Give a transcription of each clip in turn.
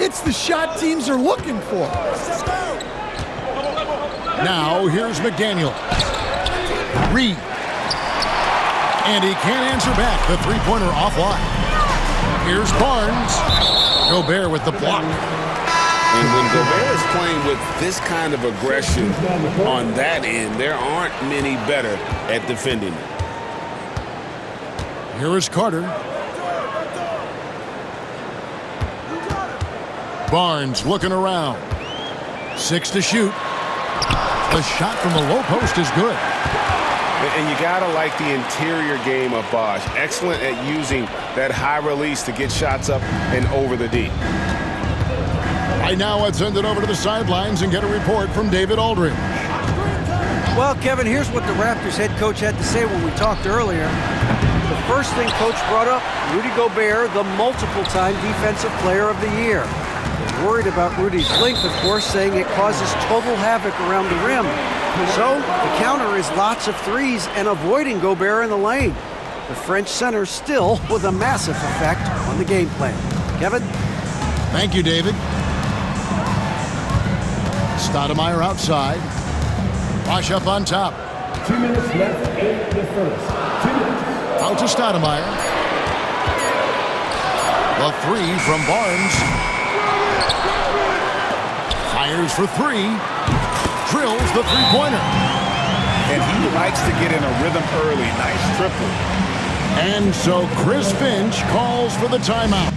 It's the shot teams are looking for. Now here's McDaniel. Reed. And he can't answer back. The three-pointer offline. Here's Barnes. Gobert with the block. And when Gobert is playing with this kind of aggression on that end, there aren't many better at defending it. Here is Carter. Barnes looking around. 6 to shoot. The shot from the low post is good. And you got to like the interior game of Bosh. Excellent at using that high release to get shots up and over the D. Right now, let's send it over to the sidelines and get a report from David Aldridge. Well, Kevin, here's what the Raptors head coach had to say when we talked earlier. The first thing coach brought up, Rudy Gobert, the multiple-time Defensive Player of the Year. They're worried about Rudy's length, of course, saying it causes total havoc around the rim. So the counter is lots of threes and avoiding Gobert in the lane. The French center still with a massive effect on the game plan. Kevin? Thank you, David. Stoudemire outside. Bosh up on top. 2 minutes left in the first. 2 minutes. Out to Stoudemire. The three from Barnes. Fires for three. Drills the three-pointer. And he likes to get in a rhythm early. Nice triple. And so Chris Finch calls for the timeout.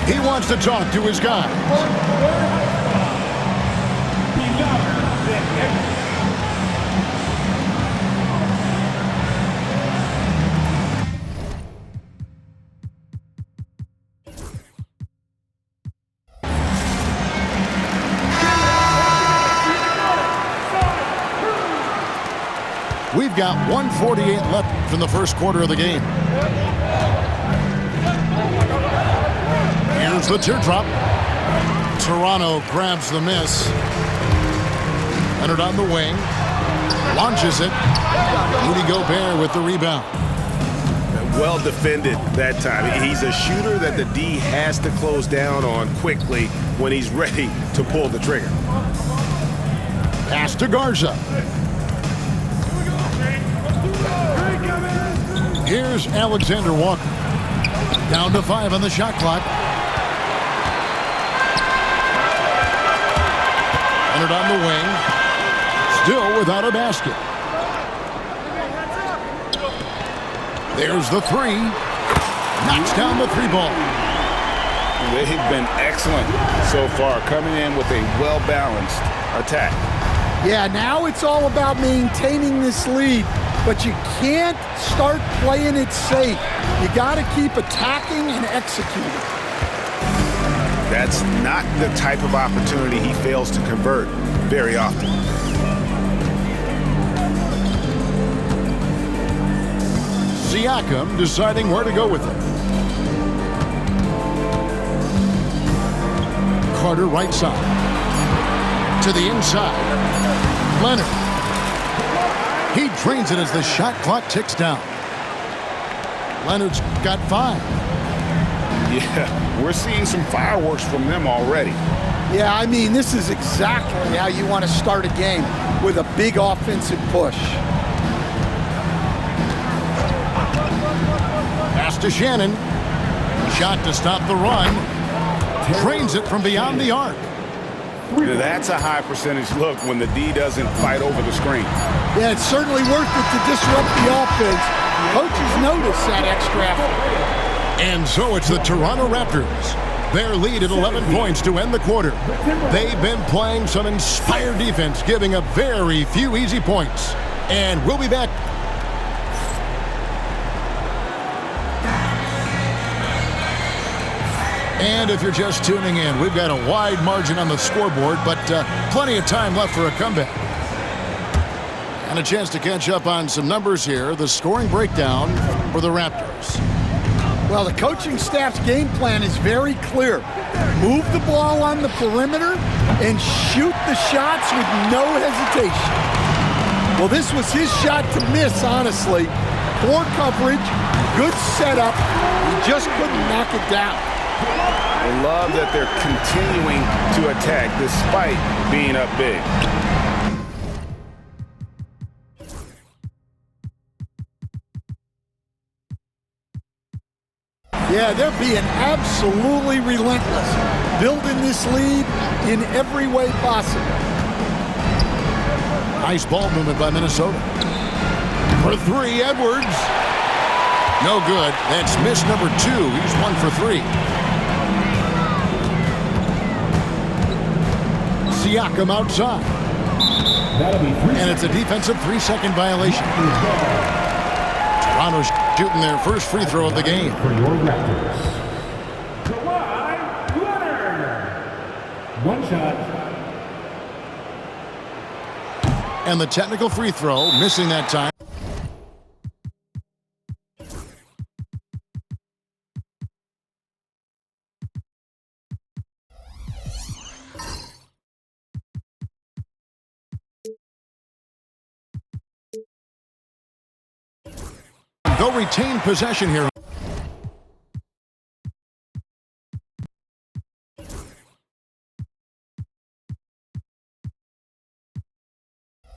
He wants to talk to his guys. We've got 1:48 left in the first quarter of the game. Here's the teardrop. Toronto grabs the miss. Leonard on the wing. Launches it. Rudy Gobert with the rebound. Well defended that time. He's a shooter that the D has to close down on quickly when he's ready to pull the trigger. Pass to Garza. Here's Alexander Walker. Down to 5 on the shot clock. Leonard on the wing. Still without a basket. There's the three. Knocks down the three ball. They've been excellent so far, coming in with a well-balanced attack. Yeah, now it's all about maintaining this lead, but you can't start playing it safe. You got to keep attacking and executing. That's not the type of opportunity he fails to convert very often. Siakam deciding where to go with it. Carter right side. To the inside. Leonard. He drains it as the shot clock ticks down. Leonard's got 5. Yeah, we're seeing some fireworks from them already. Yeah, I mean, this is exactly how you want to start a game, with a big offensive push. Pass to Shannon. Shot to stop the run. Drains it from beyond the arc. That's a high percentage look when the D doesn't fight over the screen. Yeah, it's certainly worth it to disrupt the offense. Coaches notice that extra effort. And so it's the Toronto Raptors. Their lead at 11 points to end the quarter. They've been playing some inspired defense, giving up very few easy points. And we'll be back. And if you're just tuning in, we've got a wide margin on the scoreboard, but plenty of time left for a comeback. And a chance to catch up on some numbers here. The scoring breakdown for the Raptors. Well, the coaching staff's game plan is very clear. Move the ball on the perimeter and shoot the shots with no hesitation. Well, this was his shot to miss, honestly. Poor coverage, good setup. He just couldn't knock it down. I love that they're continuing to attack despite being up big. Yeah, they're being absolutely relentless, building this lead in every way possible. Nice ball movement by Minnesota. For three, Edwards. No good. That's miss number 2. He's 1 for 3. Siakam outside. That'll be 3 And it's a defensive 3-second violation. Toronto's shooting their first free throw of the game. for your Raptors. Kawhi Leonard. One shot. And the technical free throw, missing that time. They'll retain possession here.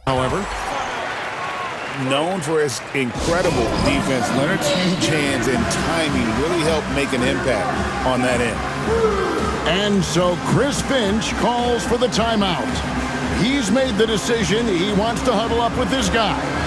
However, known for his incredible defense, Leonard's huge hands and timing really helped make an impact on that end. and so Chris Finch calls for the timeout. He's made the decision. He wants to huddle up with his guys.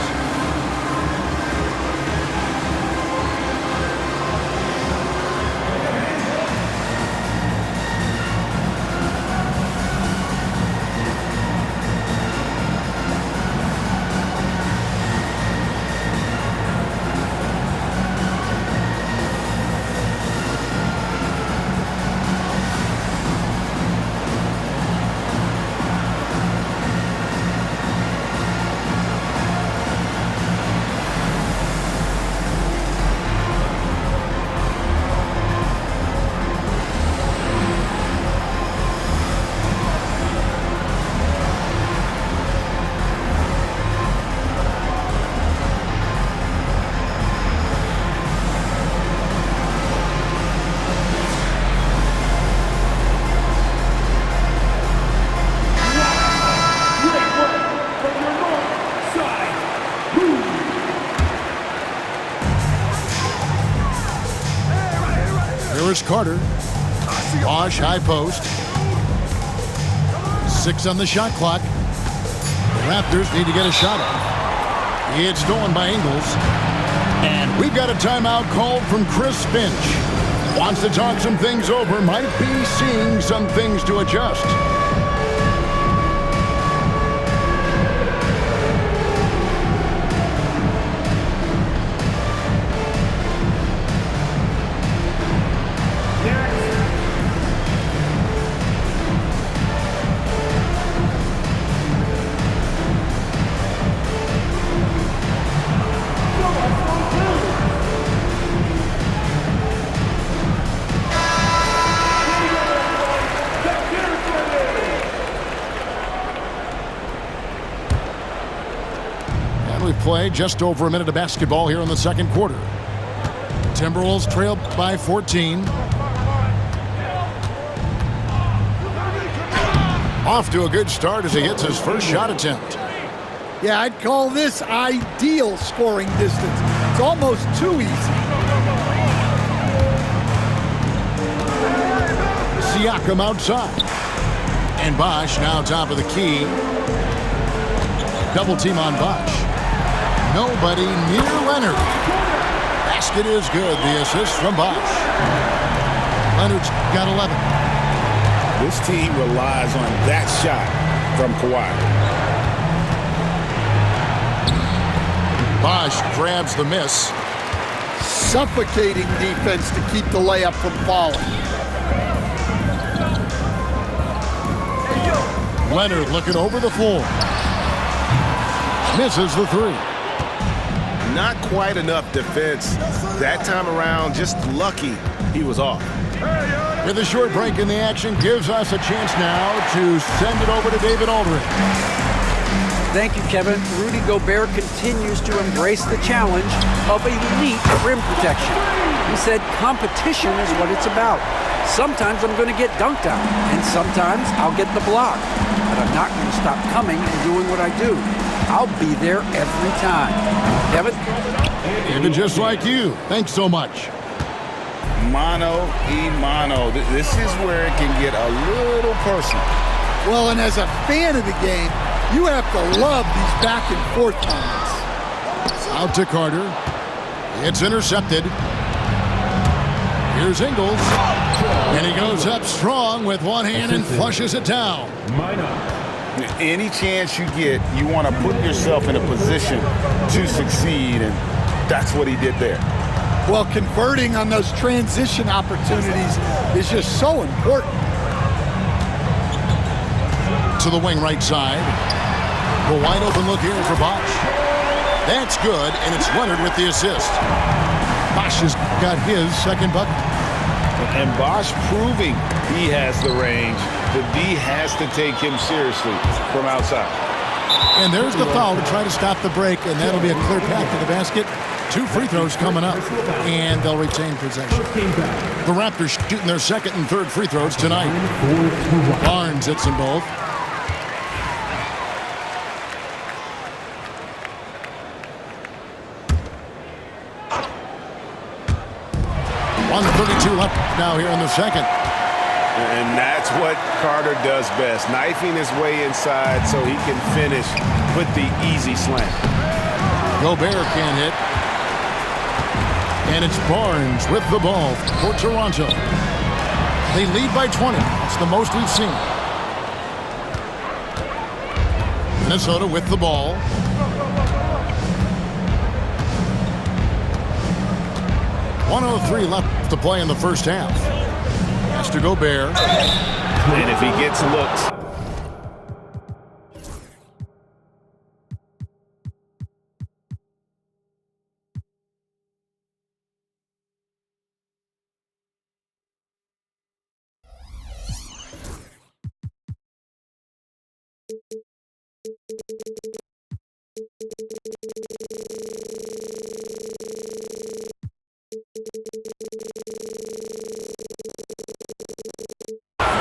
Here's Carter. Bosh, high post. 6 on the shot clock. The Raptors need to get a shot up. It's stolen by Ingles. And we've got a timeout called from Chris Finch. Wants to talk some things over. Might be seeing some things to adjust. Play just over a minute of basketball here in the second quarter. Timberwolves trail by 14. Off to a good start as he hits his first shot attempt. Yeah, I'd call this ideal scoring distance. It's almost too easy. Siakam outside. And Bosch now top of the key. Double team on Bosch. Nobody near Leonard. Basket is good. The assist from Bosch. Leonard's got 11. This team relies on that shot from Kawhi. Bosch grabs the miss. Suffocating defense to keep the layup from falling. Leonard looking over the floor. Misses the three. Not quite enough defense that time around. Just lucky he was off. With a short break in the action, gives us a chance now to send it over to David Aldridge. Thank you, Kevin. Rudy Gobert continues to embrace the challenge of elite rim protection. He said competition is what it's about. Sometimes I'm going to get dunked on, and sometimes I'll get the block. But I'm not going to stop coming and doing what I do. I'll be there every time. Kevin? David, just like you. Thanks so much. Mano y mano. This is where it can get a little personal. Well, and as a fan of the game, you have to love these back and forth moments. Out to Carter. It's intercepted. Here's Ingles. And he goes up strong with one hand and flushes it down. Any chance you get, you want to put yourself in a position to succeed, and that's what he did there. Well, converting on those transition opportunities is just so important. To the wing right side. A wide open look here for Bosch. That's good, and it's Leonard with the assist. Bosch has got his second bucket. And Bosch proving he has the range. The D has to take him seriously from outside. And there's the foul to try to stop the break, and that'll be a clear path to the basket. 2 free throws coming up, and they'll retain possession. The Raptors shooting their second and third free throws tonight. Barnes hits them both. .132 left now here in the second. And that's what Carter does best, knifing his way inside so he can finish with the easy slam. Gobert can't hit. And it's Barnes with the ball for Toronto. They lead by 20. That's the most we've seen. Minnesota with the ball. .103 left to play in the first half. Pass to Gobert. And if he gets looks.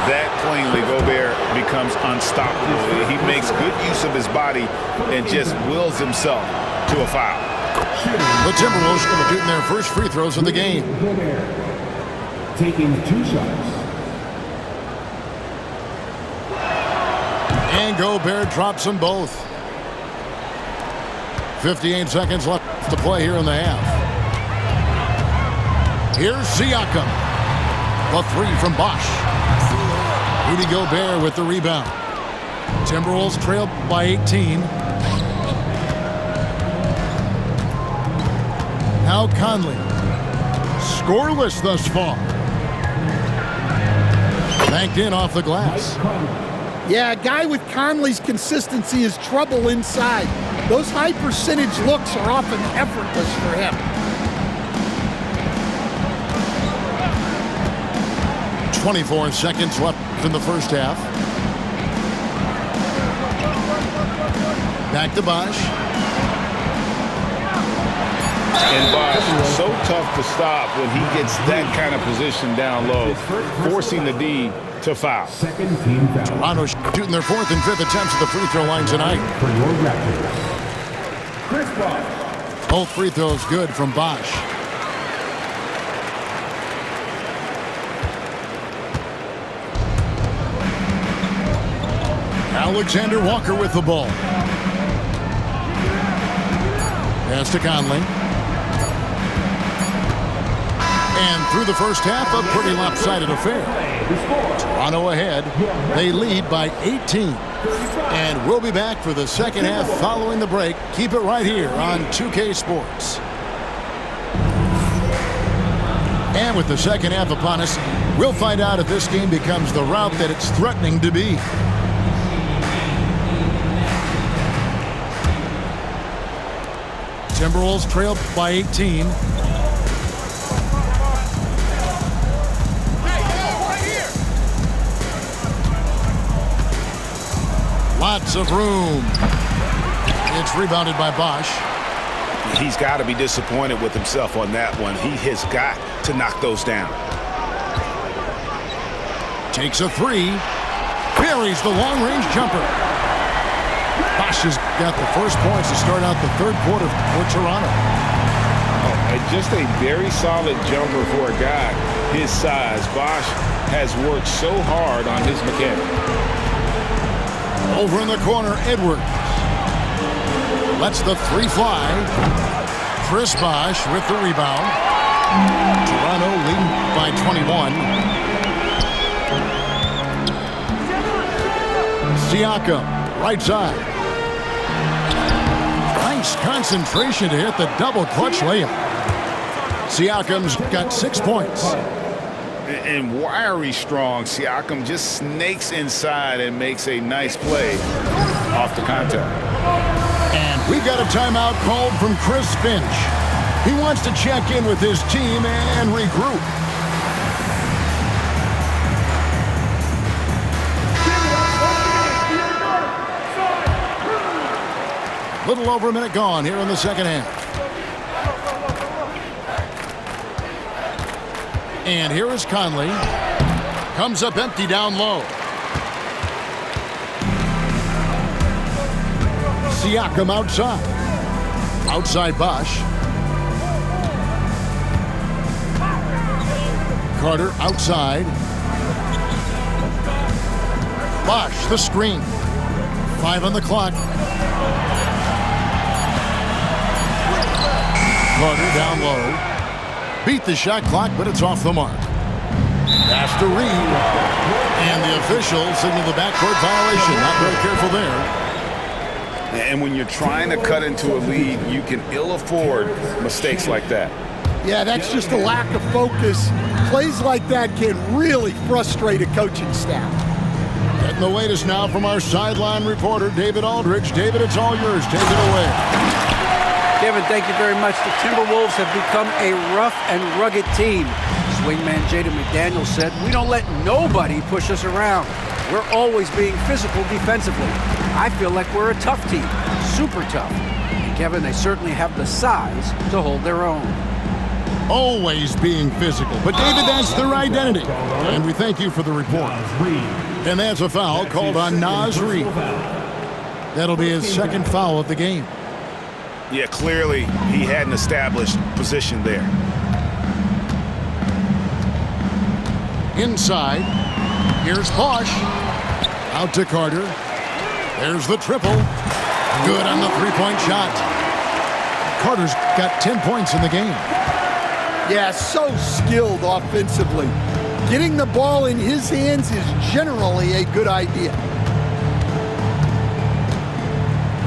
That plainly, Gobert becomes unstoppable. He makes good use of his body and just wills himself to a foul. The Timberwolves shooting their first free throws of the game. Gobert taking 2 shots. And Gobert drops them both. 58 seconds left to play here in the half. Here's Siakam. The 3 from Bosch. Rudy Gobert with the rebound. Timberwolves trail by 18. Now Conley. Scoreless thus far. Banked in off the glass. Yeah, a guy with Conley's consistency is trouble inside. Those high percentage looks are often effortless for him. 24 seconds left in the first half. Back to Bosch. And Bosch, so tough to stop when he gets that kind of position down low, forcing the D to foul. Second team foul. Toronto shooting their 4th and 5th attempts at the free throw line tonight. For your Raptors, Chris Bosh. Both free throws good from Bosch. Alexander Walker with the ball. Pass to Conley. And through the first half, a pretty lopsided affair. Toronto ahead. They lead by 18. And we'll be back for the second half following the break. Keep it right here on 2K Sports. And with the second half upon us, we'll find out if this game becomes the route that it's threatening to be. Timberwolves trail by 18. Lots of room. It's rebounded by Bosch. He's got to be disappointed with himself on that one. He has got to knock those down. Takes a three. Parries the long-range jumper. Bosch has got the first points to start out the third quarter for Toronto. And just a very solid jumper for a guy his size. Bosch has worked so hard on his mechanics. Over in the corner, Edwards lets the three fly. Chris Bosch with the rebound. Toronto leading by 21. Siakam, right side. Nice concentration to hit the double clutch layup. Siakam's got 6 points. And wiry strong, Siakam just snakes inside and makes a nice play off the contact. And we've got a timeout called from Chris Finch. He wants to check in with his team and regroup. Little over a minute gone here in the second half. And here is Conley. Comes up empty down low. Siakam outside. Outside Bosch. Carter outside. Bosch the screen. 5 on the clock. Carter down low. Beat the shot clock, but it's off the mark. Pass to Reed. And the official signaled the backcourt violation. Not very careful there. And when you're trying to cut into a lead, you can ill afford mistakes like that. Yeah, that's just a lack of focus. Plays like that can really frustrate a coaching staff. Getting the latest now from our sideline reporter, David Aldridge. David, it's all yours. Take it away. Kevin, thank you very much. The Timberwolves have become a rough and rugged team. Swingman Jaden McDaniels said, "We don't let nobody push us around. We're always being physical defensively. I feel like we're a tough team, super tough." And Kevin, they certainly have the size to hold their own. Always being physical. But David, that's their identity. And we thank you for the report. And that's a foul called on Naz Reid. That'll be his second foul of the game. Yeah, clearly he had an established position there. Inside. Here's Bosch. Out to Carter. There's the triple. Good on the three-point shot. Carter's got 10 points in the game. Yeah, so skilled offensively. Getting the ball in his hands is generally a good idea.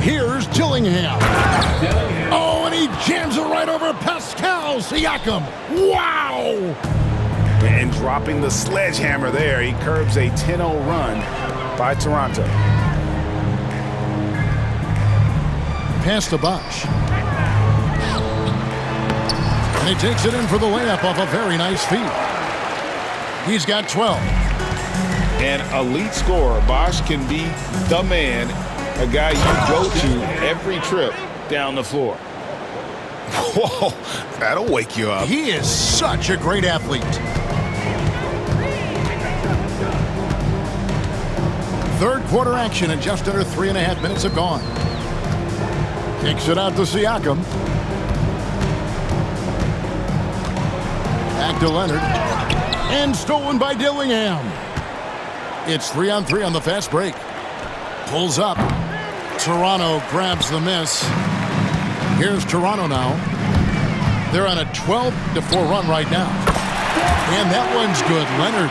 Here's Dillingham. Oh, and he jams it right over Pascal Siakam. Wow! And dropping the sledgehammer there, he curbs a 10-0 run by Toronto. Pass to Bosch. And he takes it in for the layup off a very nice feed. He's got 12. An elite scorer. Bosch can be the man, a guy you go to every trip down the floor. Whoa, that'll wake you up. He is such a great athlete. Third quarter action and just under 3.5 minutes have gone. Kicks it out to Siakam. Back to Leonard. And stolen by Dillingham. It's 3-on-3 on the fast break. Pulls up. Toronto grabs the miss. Here's Toronto now. They're on a 12-4 run right now. And that one's good. Leonard.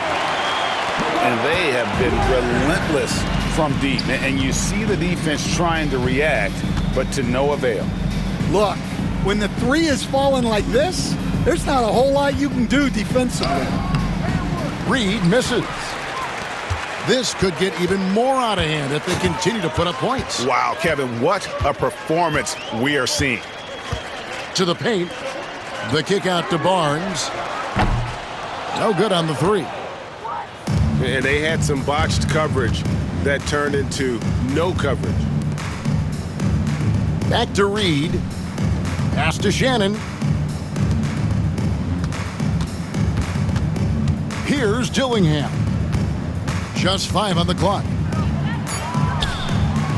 And they have been relentless from deep. And you see the defense trying to react, but to no avail. Look, when the three is falling like this, there's not a whole lot you can do defensively. Reed misses. This could get even more out of hand if they continue to put up points. Wow, Kevin, what a performance we are seeing. To the paint. The kick out to Barnes. No good on the three. And they had some botched coverage that turned into no coverage. Back to Reed. Pass to Shannon. Here's Dillingham. Just 5 on the clock.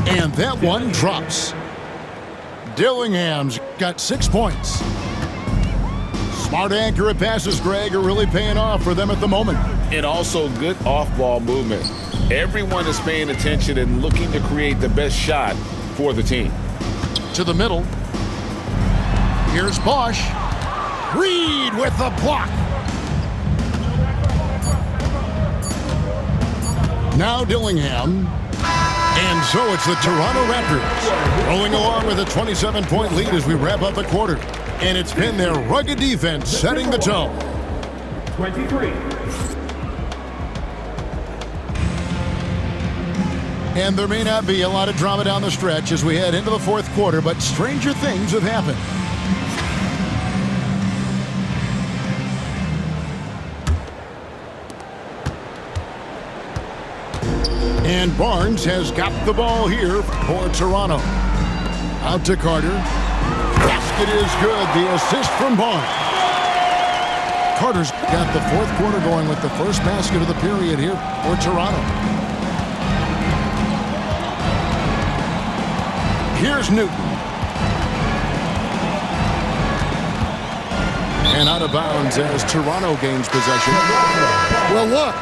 And that one drops. Dillingham's got 6 points. Smart, accurate passes, Greg, are really paying off for them at the moment. And also good off-ball movement. Everyone is paying attention and looking to create the best shot for the team. To the middle. Here's Bosch. Reed with the block. Now Dillingham. And so it's the Toronto Raptors rolling along with a 27-point lead as we wrap up the quarter. And it's been their rugged defense setting the tone. 23. And there may not be a lot of drama down the stretch as we head into the fourth quarter, but stranger things have happened. And Barnes has got the ball here for Toronto. Out to Carter. Basket is good. The assist from Barnes. Carter's got the fourth quarter going with the first basket of the period here for Toronto. Here's Newton. And out of bounds as Toronto gains possession. Well, look,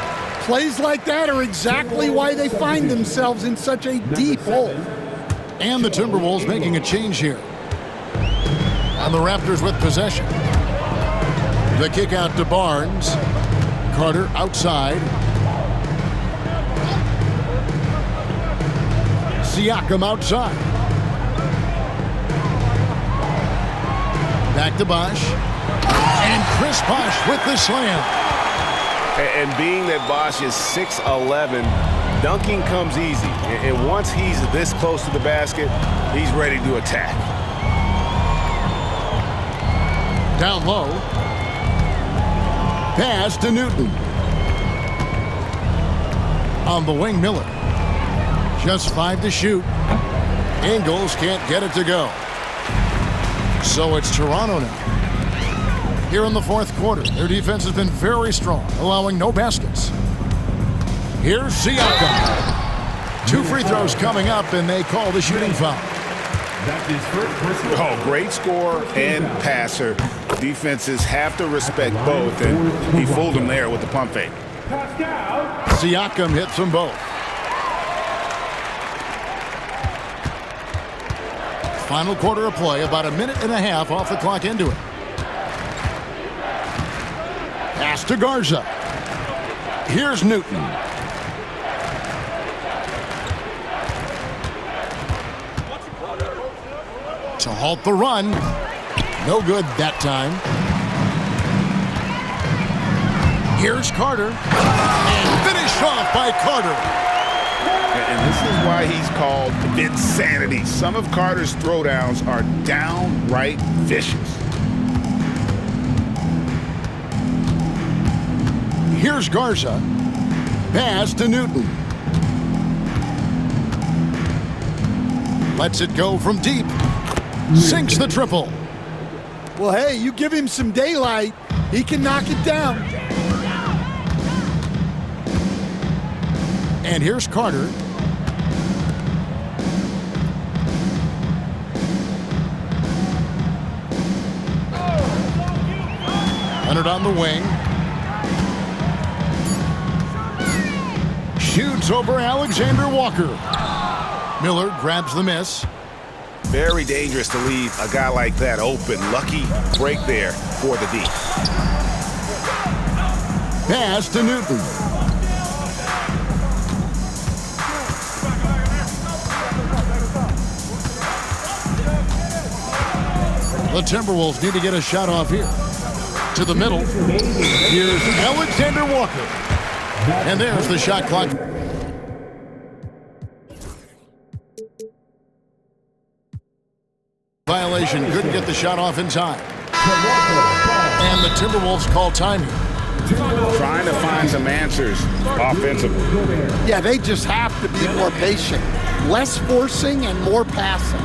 plays like that are exactly why they find themselves in such a deep hole. And the Timberwolves making a change here. And the Raptors with possession. The kick out to Barnes. Carter outside. Siakam outside. Back to Bosch. And Chris Bosch with the slam. And being that Bosch is 6'11", dunking comes easy. And once he's this close to the basket, he's ready to attack. Down low. Pass to Newton. On the wing, Miller. Just 5 to shoot. Ingles can't get it to go. So it's Toronto now. Here in the fourth quarter, their defense has been very strong, allowing no baskets. Here's Siakam. 2 free throws coming up, and they call the shooting foul. That is first personal. Oh, great scorer and passer. Defenses have to respect both, and he fooled them there with the pump fake. Pascal. Siakam hits them both. Final quarter of play, about a minute and a half off the clock into it. Pass to Garza. Here's Newton. To halt the run. No good that time. Here's Carter. And finished off by Carter. And this is why he's called Vinsanity. Some of Carter's throwdowns are downright vicious. Here's Garza. Pass to Newton. Lets it go from deep. Sinks the triple. Well, hey, you give him some daylight, he can knock it down. And here's Carter. Leonard on the wing. Shoots over Alexander Walker. Miller grabs the miss. Very dangerous to leave a guy like that open. Lucky break there for the D. Pass to Newton. The Timberwolves need to get a shot off here. To the middle. Here's Alexander Walker. And there's the shot clock. Violation, couldn't get the shot off in time. And the Timberwolves call time here. Trying to find some answers offensively. Yeah, they just have to be more patient. Less forcing and more passing.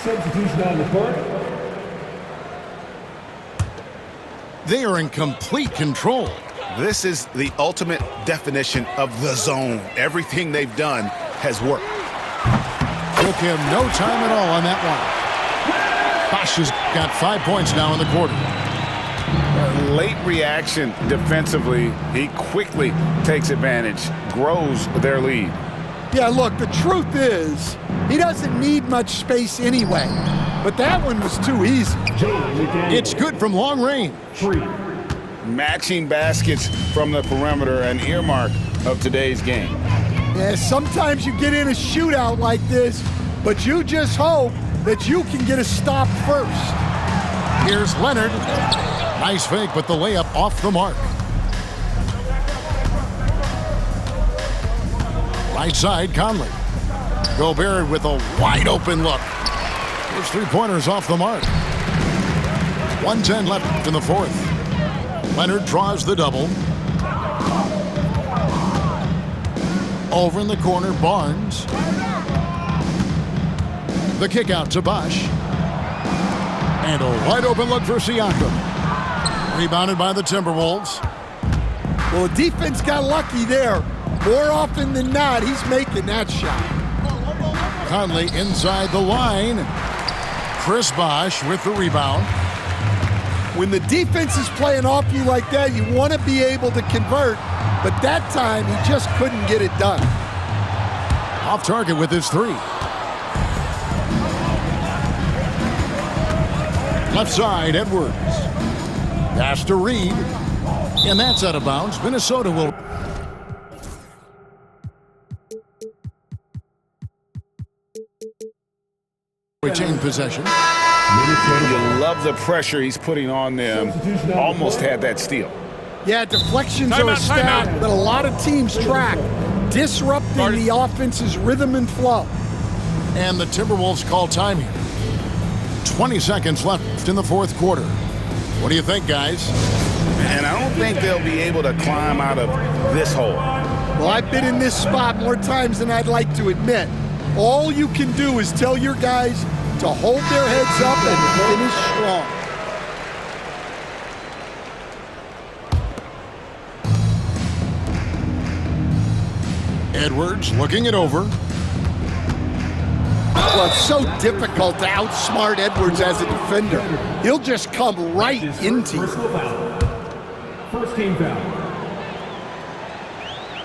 Substitution on the court. They are in complete control. This is the ultimate definition of the zone. Everything they've done has worked. Took him no time at all on that one. Bosch has got 5 points now in the quarter. Late reaction defensively. He quickly takes advantage, grows their lead. Yeah, look, the truth is, he doesn't need much space anyway. But that one was too easy. It's good from long range. Matching baskets from the perimeter, an earmark of today's game. Yeah, sometimes you get in a shootout like this, but you just hope that you can get a stop first. Here's Leonard. Nice fake, but the layup off the mark. Right side, Conley. Gobert with a wide open look. His three-pointers off the mark. 1:10 left in the fourth. Leonard draws the double. Over in the corner, Barnes. The kick out to Bosch. And a wide open look for Siakam. Rebounded by the Timberwolves. Well, the defense got lucky there. More often than not, he's making that shot. Conley inside the line. Chris Bosch with the rebound. When the defense is playing off you like that, you want to be able to convert, but that time he just couldn't get it done. Off target with his three. Left side, Edwards. Pass to Reed. And that's out of bounds. Minnesota will... retain possession. You love the pressure he's putting on them. Almost had that steal. Yeah, deflections are a stat that a lot of teams track, disrupting the offense's rhythm and flow. And the Timberwolves call time here. 20 seconds left in the fourth quarter. What do you think, guys? And I don't think they'll be able to climb out of this hole. Well, I've been in this spot more times than I'd like to admit. All you can do is tell your guys to hold their heads up and finish strong. Edwards looking it over. Well, it's so difficult to outsmart Edwards as a defender. He'll just come right into you. First team foul.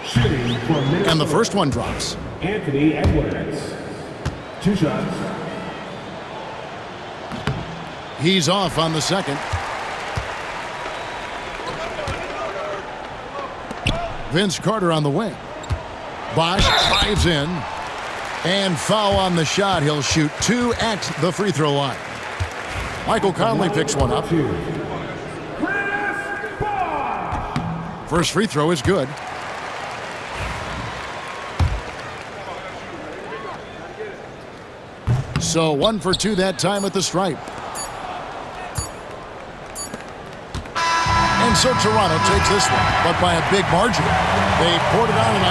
Shooting for Minnesota. And the first one drops. Anthony Edwards. 2 shots. He's off on the second. Vince Carter on the wing. Bosch drives in. And foul on the shot. He'll shoot 2 at the free throw line. Michael Conley picks one up. First free throw is good. So 1 for 2 that time at the stripe. And And so Toronto takes this one, but by a big margin. They poured it on tonight.